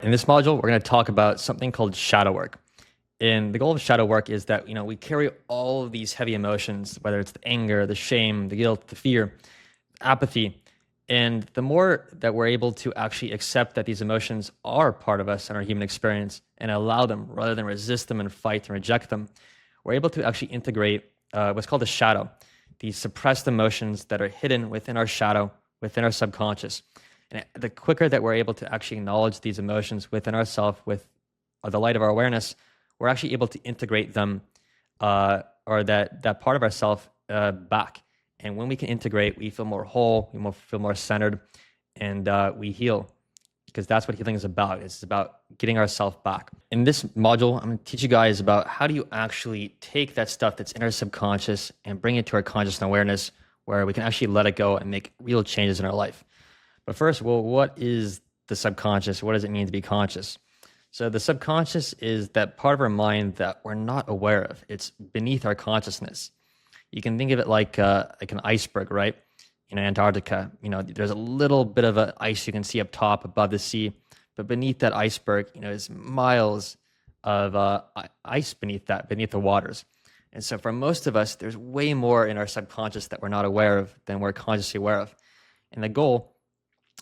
In this module, we're going to talk about something called shadow work. And the goal of shadow work is that, we carry all of these heavy emotions, whether it's the anger, the shame, the guilt, the fear, apathy. And the more that we're able to actually accept that these emotions are part of us and our human experience and allow them rather than resist them and fight and reject them, we're able to actually integrate what's called the shadow, these suppressed emotions that are hidden within our shadow, within our subconscious. And the quicker that we're able to actually acknowledge these emotions within ourselves with the light of our awareness, we're actually able to integrate them or that part of ourselves back. And when we can integrate, we feel more whole, feel more centered, and we heal because that's what healing is about. It's about getting ourselves back. In this module, I'm going to teach you guys about how do you actually take that stuff that's in our subconscious and bring it to our conscious awareness where we can actually let it go and make real changes in our life. But first, well, what is the subconscious? What does it mean to be conscious? So the subconscious is that part of our mind that we're not aware of. It's beneath our consciousness. You can think of it like an iceberg, right? In Antarctica, there's a little bit of ice you can see up top above the sea, but beneath that iceberg, is miles of ice beneath the waters. And so for most of us, there's way more in our subconscious that we're not aware of than we're consciously aware of. And the goal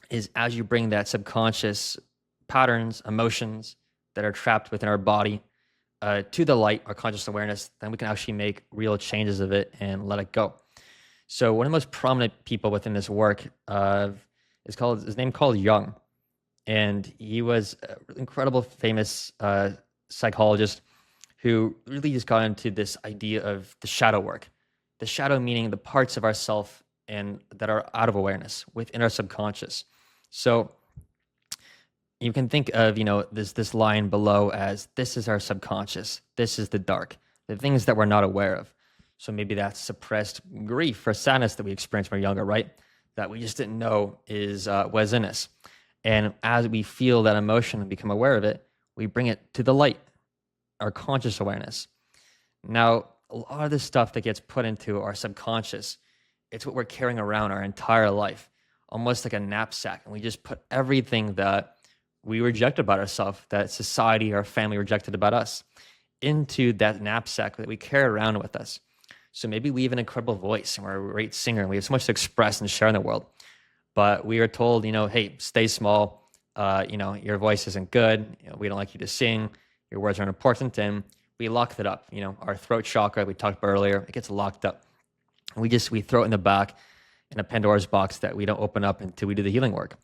is as you bring that subconscious patterns, emotions that are trapped within our body to the light, our conscious awareness, then we can actually make real changes of it and let it go. So one of the most prominent people within this work his name called Jung, and he was an incredible, famous psychologist who really just got into this idea of the shadow work. The shadow meaning the parts of ourself and that are out of awareness within our subconscious. So you can think of, this line below as this is our subconscious, this is the dark, the things that we're not aware of. So maybe that's suppressed grief or sadness that we experienced when we were younger, right? That we just didn't know was in us. And as we feel that emotion and become aware of it, we bring it to the light, our conscious awareness. Now, a lot of this stuff that gets put into our subconscious, it's what we're carrying around our entire life, almost like a knapsack. And we just put everything that we rejected about ourselves, that society, our family rejected about us, into that knapsack that we carry around with us. So maybe we have an incredible voice and we're a great singer and we have so much to express and share in the world. But we are told, hey, stay small. Your voice isn't good. We don't like you to sing. Your words aren't important. And we lock that up. Our throat chakra, we talked about earlier, it gets locked up. And we throw it in the back in a Pandora's box that we don't open up until we do the healing work.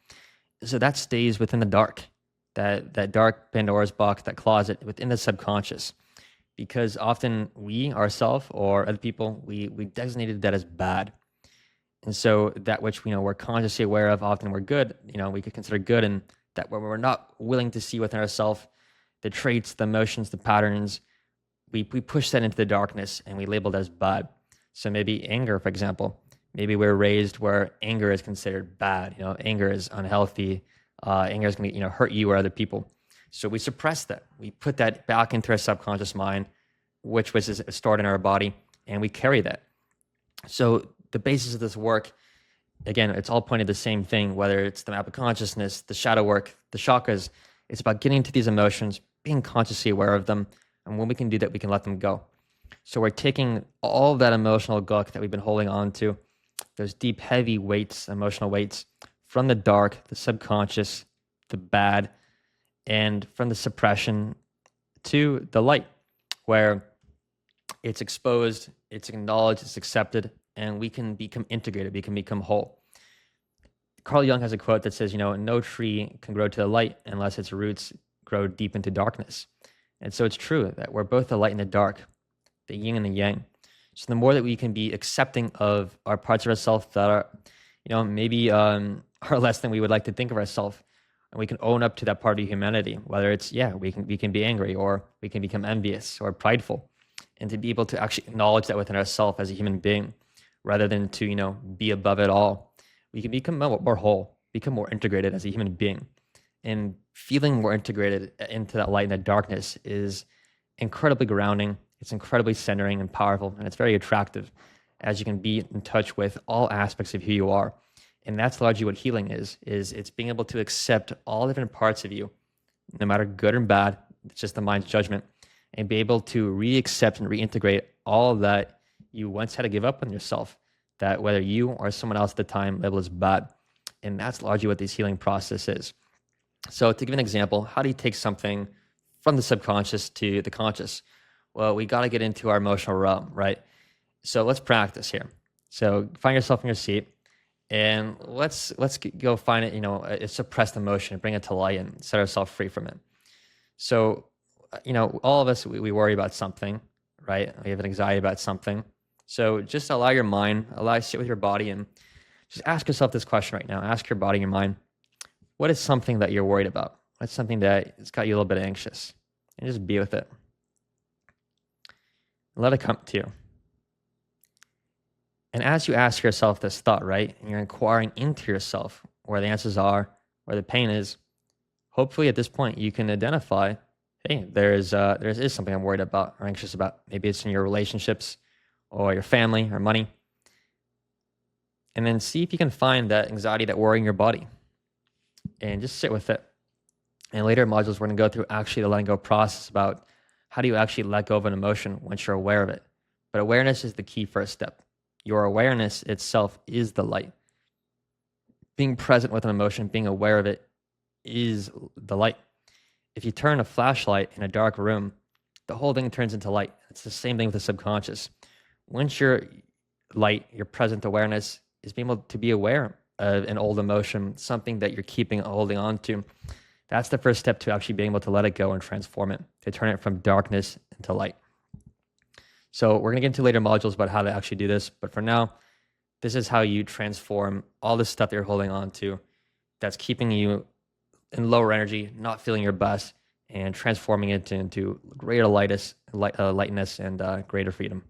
So that stays within the dark, that dark Pandora's box, that closet within the subconscious. Because often we ourselves or other people, we designated that as bad. And so that which we're consciously aware of, often we're good, we could consider good, and that when we're not willing to see within ourselves the traits, the emotions, the patterns, we push that into the darkness and we label it as bad. So maybe anger, for example, maybe we're raised where anger is considered bad. Anger is unhealthy. Anger is going to hurt you or other people. So we suppress that. We put that back into our subconscious mind, which was stored in our body, and we carry that. So the basis of this work, again, it's all pointing to the same thing, whether it's the map of consciousness, the shadow work, the chakras. It's about getting to these emotions, being consciously aware of them, and when we can do that, we can let them go. So we're taking all of that emotional gunk that we've been holding on to, those deep, heavy weights, emotional weights, from the dark, the subconscious, the bad, and from the suppression to the light, where it's exposed, it's acknowledged, it's accepted, and we can become integrated, we can become whole. Carl Jung has a quote that says, no tree can grow to the light unless its roots grow deep into darkness. And so it's true that we're both the light and the dark, the yin and the yang. So the more that we can be accepting of our parts of ourselves that are, maybe are less than we would like to think of ourselves, and we can own up to that part of humanity, whether it's, we can be angry, or we can become envious or prideful, and to be able to actually acknowledge that within ourselves as a human being, rather than to, be above it all. We can become more whole, become more integrated as a human being. And feeling more integrated into that light and that darkness is incredibly grounding. It's incredibly centering and powerful, and it's very attractive as you can be in touch with all aspects of who you are. And that's largely what healing is it's being able to accept all different parts of you no matter good or bad. It's just the mind's judgment, and be able to re-accept and reintegrate all that you once had to give up on yourself, that whether you or someone else at the time labeled as bad. And that's largely what this healing process is. So to give an example, how do you take something from the subconscious to the conscious? Well, we got to get into our emotional realm, right? So let's practice here. So find yourself in your seat, and let's go find it. A suppressed emotion, bring it to light, and set ourselves free from it. So, all of us we worry about something, right? We have an anxiety about something. So just allow your mind, sit with your body, and just ask yourself this question right now. Ask your body and your mind, what is something that you're worried about? What's something that has got you a little bit anxious? And just be with it. Let it come to you. And as you ask yourself this thought, right, and you're inquiring into yourself where the answers are, where the pain is, hopefully at this point you can identify, hey, there is something I'm worried about or anxious about. Maybe it's in your relationships or your family or money. And then see if you can find that anxiety, that worry in your body, and just sit with it. And later modules, we're going to go through actually the letting go process about how do you actually let go of an emotion once you're aware of it. But awareness is the key first step. Your awareness itself is the light. Being present with an emotion, being aware of it, is the light. If you turn a flashlight in a dark room, the whole thing turns into light. It's the same thing with the subconscious. Once you're light, your present awareness is being able to be aware of an old emotion, something that you're holding on to. That's the first step to actually being able to let it go and transform it, to turn it from darkness into light. So we're going to get into later modules about how to actually do this. But for now, this is how you transform all this stuff that you're holding on to that's keeping you in lower energy, not feeling your best, and transforming it into greater lightness and greater freedom.